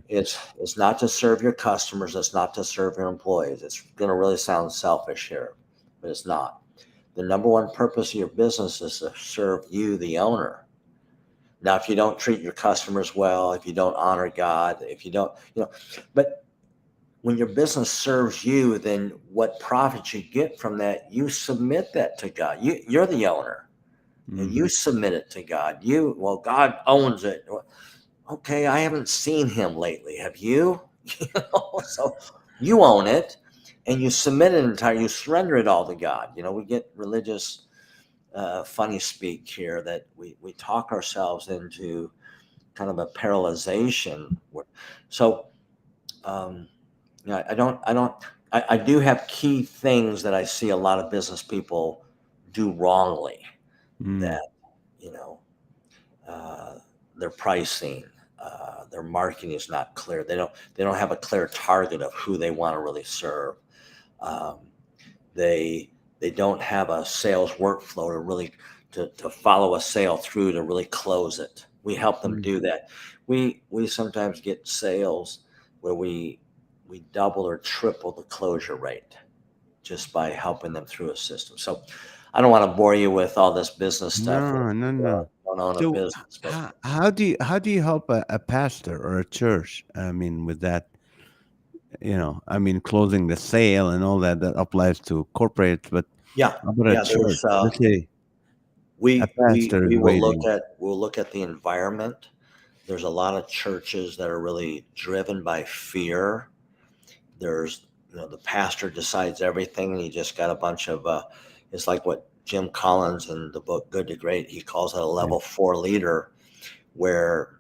B: it's not to serve your customers. It's not to serve your employees. It's going to really sound selfish here, but it's not. The number one purpose of your business is to serve you, the owner. Now, if you don't treat your customers well, if you don't honor God, if you don't, but when your business serves you, then what profits you get from that, you submit that to God. You're the owner, and
A: Mm.
B: you submit it to God. God owns it. Well, okay, I haven't seen him lately. Have you? So you own it, and you submit it entirely. You surrender it all to God. We get religious, funny speak here, that we talk ourselves into kind of a paralyzation. So, um, I do have key things that I see a lot of business people do wrongly.
A: Mm.
B: That you know, uh, their pricing, their marketing is not clear. They don't have a clear target of who they want to really serve. Um, they they don't have a sales workflow to really to follow a sale through to really close it. We help them
A: Mm.
B: do that. We sometimes get sales where we double or triple the closure rate just by helping them through a system. So I don't want to bore you with all this business stuff if
A: No, no,
B: you
A: no.
B: don't own a
A: So,
B: business, but
A: how do you help a pastor or a church? I mean, with that, I mean, closing the sale and all that applies to corporates, but
B: yeah,
A: how about a
B: yeah.
A: church?
B: There's
A: Let's say a
B: we we
A: pastor is
B: we will look
A: waiting.
B: at we'll look at the environment. There's a lot of churches that are really driven by fear. There's the pastor decides everything, and he just got a bunch of it's like what Jim Collins in the book Good to Great, he calls it a
A: Yeah.
B: level 4 leader, where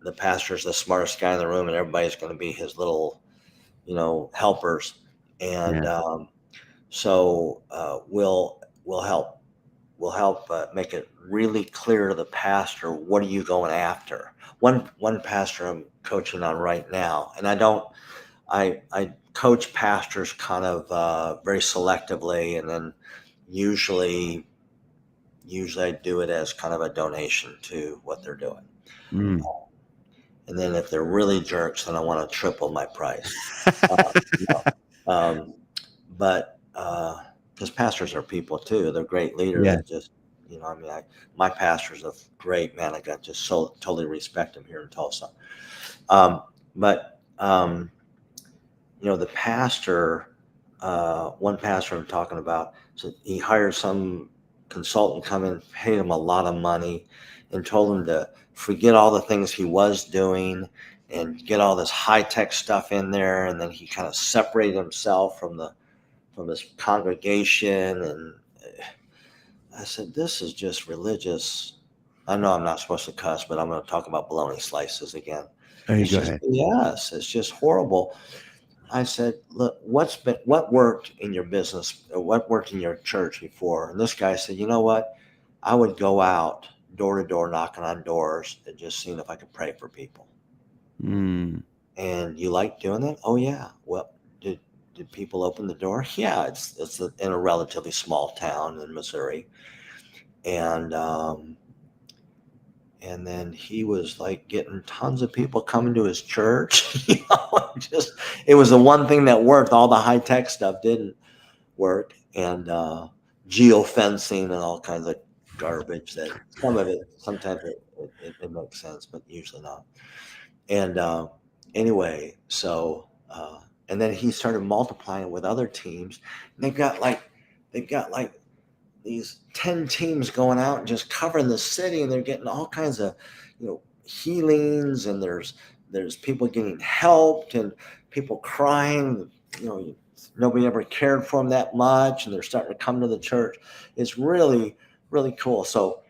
B: the pastor is the smartest guy in the room and everybody's going to be his little helpers. And
A: Yeah.
B: so we'll help make it really clear to the pastor, what are you going after. One pastor I'm coaching on right now, and I coach pastors kind of very selectively, and then usually I do it as kind of a donation to what they're doing.
A: Mm.
B: And then if they're really jerks, then I want to triple my price. You know, um, but because pastors are people too, they're great leaders
A: Yeah.
B: that just I mean, my pastor's a great man. I got just so totally respect him here in Tulsa. But the pastor, one pastor I'm talking about, so he hired some consultant come in, paid him a lot of money, and told him to forget all the things he was doing and get all this high tech stuff in there. And then he kind of separated himself from his congregation. And I said, this is just religious. I know I'm not supposed to cuss, but I'm going to talk about bologna slices again.
A: Hey,
B: It's
A: go
B: just
A: ahead.
B: yes, it's just horrible. I said, look, what worked in your business or what worked in your church before? And this guy said, you know what? I would go out door to door knocking on doors and just seeing if I could pray for people.
A: Mm.
B: And you like doing that? Oh yeah. Well, did did people open the door? Yeah, in a relatively small town in Missouri, and and then he was like getting tons of people coming to his church. Just it was the one thing that worked. All the high tech stuff didn't work, and geofencing and all kinds of garbage. That some of it sometimes it makes sense, but usually not. And anyway, so and then he started multiplying with other teams. And they've got like these 10 teams going out and just covering the city, and they're getting all kinds of healings, and there's people getting helped and people crying, you know nobody ever cared for them that much, and they're starting to come to the church. It's really really cool. So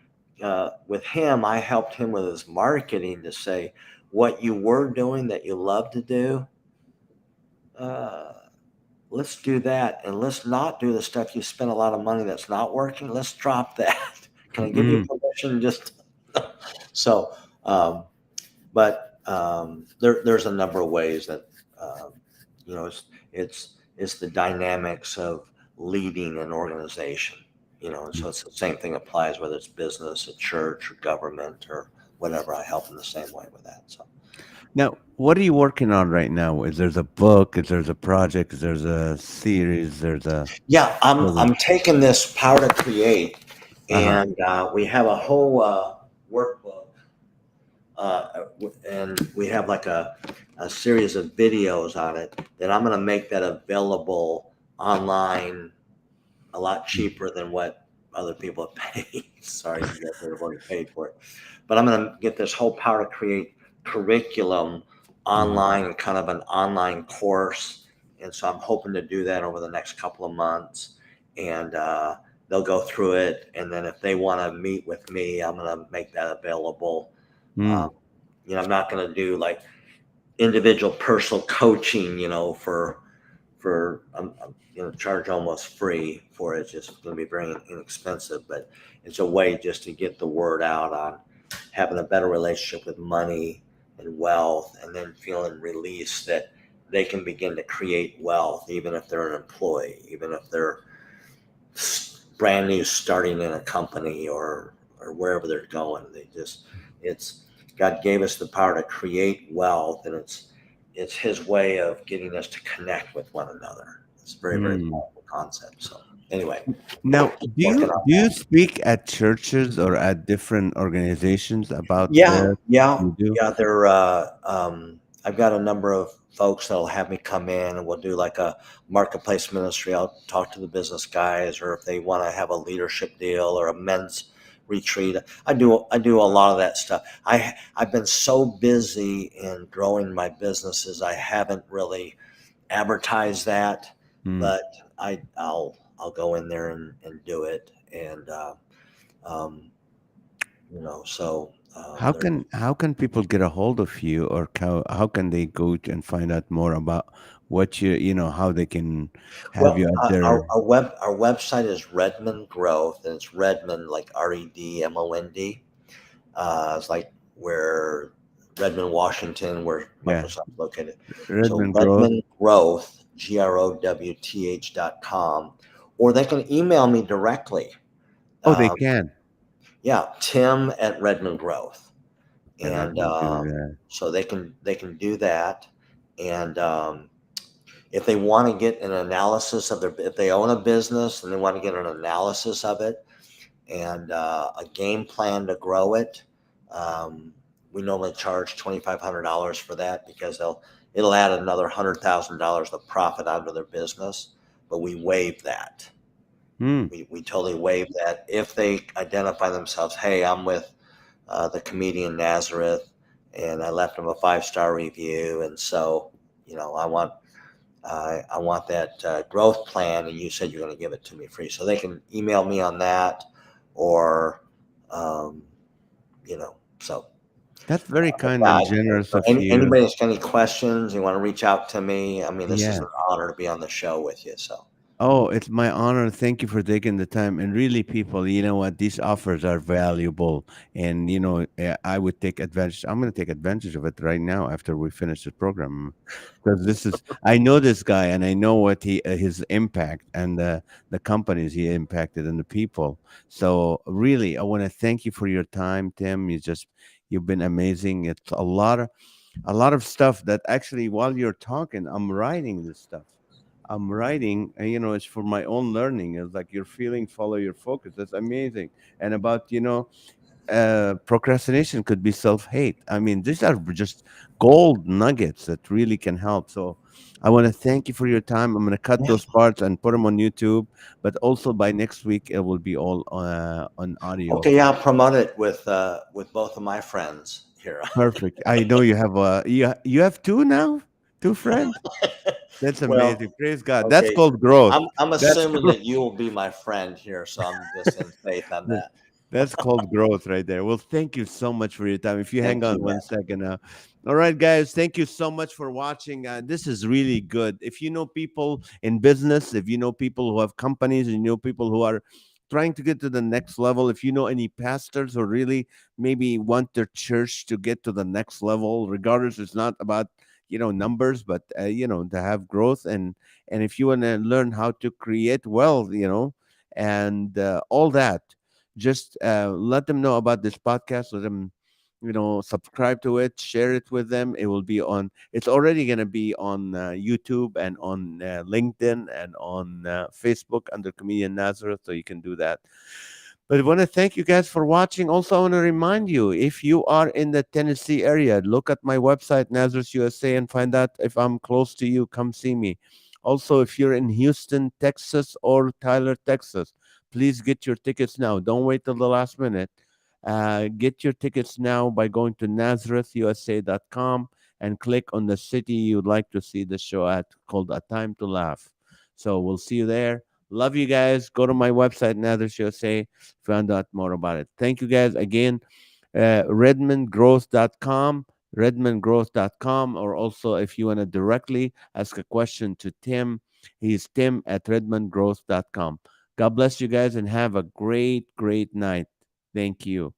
B: with him, I helped him with his marketing to say what you were doing that you love to do, uh, let's do that, and let's not do the stuff you spend a lot of money that's not working. Let's drop that. Can I give you
A: Mm.
B: permission? Just so, um, but there's a number of ways that um, it's it's the dynamics of leading an organization. And so it's the same thing applies whether it's business, a church, or government, or whatever. I help in the same way with that. So.
A: Now, what are you working on right now? Is there's a book? Is there's a project? Is there's a series? There's a
B: Yeah, I'm
A: program?
B: taking this Power to Create,
A: Uh-huh.
B: and we have a whole workbook, uh, and we have like a series of videos on it that I'm going to make that available online a lot cheaper than what other people have paid. Sorry, you guys have already paid for it, but I'm going to get this whole Power to Create curriculum
A: Mhm.
B: online and kind of an online course. And so I'm hoping to do that over the next couple of months, and they'll go through it. And then if they want to meet with me, I'm going to make that available. Um,
A: Mm.
B: I'm not going to do like individual personal coaching, for charge almost free for it. It's just going to be very inexpensive, but it's a way just to get the word out on having a better relationship with money and wealth, and then feeling released that they can begin to create wealth even if they're an employee, even if they're brand new starting in a company, or wherever they're going. It's God gave us the power to create wealth, and it's his way of getting us to connect with one another. It's a very, very
A: Mm.
B: powerful concept. So anyway,
A: Now, do
B: working
A: you
B: on
A: do you
B: that.
A: speak at churches or at different organizations about
B: Yeah,
A: this?
B: yeah,
A: You do?
B: yeah. I've got a number of folks that'll have me come in, and we'll do like a marketplace ministry. I'll talk to the business guys, or if they want to have a leadership deal or a men's retreat. I do a lot of that stuff. I've been so busy in growing my businesses, I haven't really advertised that,
A: Mm.
B: but I'll go in there and do it, and um, so there.
A: How can people get a hold of you, or how can they go and find out more about what how they can have
B: Well,
A: you at their
B: our website is Redmond Growth, and it's Redmond like Redmond. It's like where Redmond, Washington, where
A: yeah,
B: Microsoft's located. So
A: Redmond Growth?
B: Redmond Growth, GROWTH.com, or they can email me directly.
A: Oh, they
B: Um,
A: can.
B: yeah, Tim at Redmond Growth,
A: Okay, let
B: and
A: me do that.
B: so they can do that, and if they want to get an analysis of if they own a business and they want to get an analysis of it, and a game plan to grow it, um, we normally charge $2,500 for that, because it'll add another $100,000 of profit out of their business, but we waive that.
A: Hmm.
B: We totally waive that if they identify themselves. Hey, I'm with the Comedian Nazareth, and I left them a 5-star review, and so I want that growth plan, and you said you're going to give it to me free. So they can email me on that, or, um, so.
A: That's very
B: But
A: kind
B: yeah,
A: and generous
B: so
A: of you.
B: anybody that's got any questions, you want to reach out to me. I mean, this is
A: Yeah.
B: an honor to be on the show with you. So
A: Oh, it's my honor. Thank you for taking the time. And really, people, you know what? These offers are valuable. And, I would take advantage. I'm going to take advantage of it right now after we finish the program. Because I know this guy and I know what his impact and the companies he impacted and the people. So, really, I want to thank you for your time, Tim. You've been amazing. It's a lot of stuff that actually, while you're talking, I'm writing this stuff. I'm writing, and it's for my own learning. It's like your feeling, follow your focus. That's amazing. And about, procrastination could be self hate. I mean, these are just gold nuggets that really can help. So I want to thank you for your time. I'm going to cut
B: yeah,
A: those parts and put them on YouTube, but also by next week, it will be all on audio.
B: okay, yeah, I'll promote it with both of my friends here.
A: Perfect. I know you have you have two now, two friends. That's
B: Well,
A: amazing. Praise God. That's
B: okay,
A: called growth.
B: I'm
A: That's
B: assuming that you will be my friend here, so I'm just in faith on
A: Th-
B: that.
A: That's called growth right there. Well, thank you so much for your time. If you hang
B: Thank
A: on
B: you, man.
A: 1 second now. All right, guys, thank you so much for watching. This is really good. If you know people in business, if you know people who have companies, and you know people who are trying to get to the next level, if you know any pastors who really maybe want their church to get to the next level, regardless, it's not about numbers, but to have growth, and if you want to learn how to create wealth, and all that, just let them know about this podcast. Let them subscribe to it, share it with them. It's already going to be on YouTube and on LinkedIn and on Facebook under Comedian Nazareth, so you can do that. But I want to thank you guys for watching. Also, I want to remind you, if you are in the Tennessee area, look at my website, Nazareth USA, and find out if I'm close to you. Come see me. Also, if you're in Houston, Texas, or Tyler, Texas, please get your tickets now. Don't wait till the last minute. Get your tickets now by going to NazarethUSA.com and click on the city you'd like to see the show at, called A Time to Laugh. So we'll see you there. Love you guys. Go to my website, Nazareth USA, find out more about it. Thank you guys again. Redmondgrowth.com, redmondgrowth.com, or also if you want to directly ask a question to Tim, he's Tim at redmondgrowth.com. God bless you guys and have a great, great night. Thank you.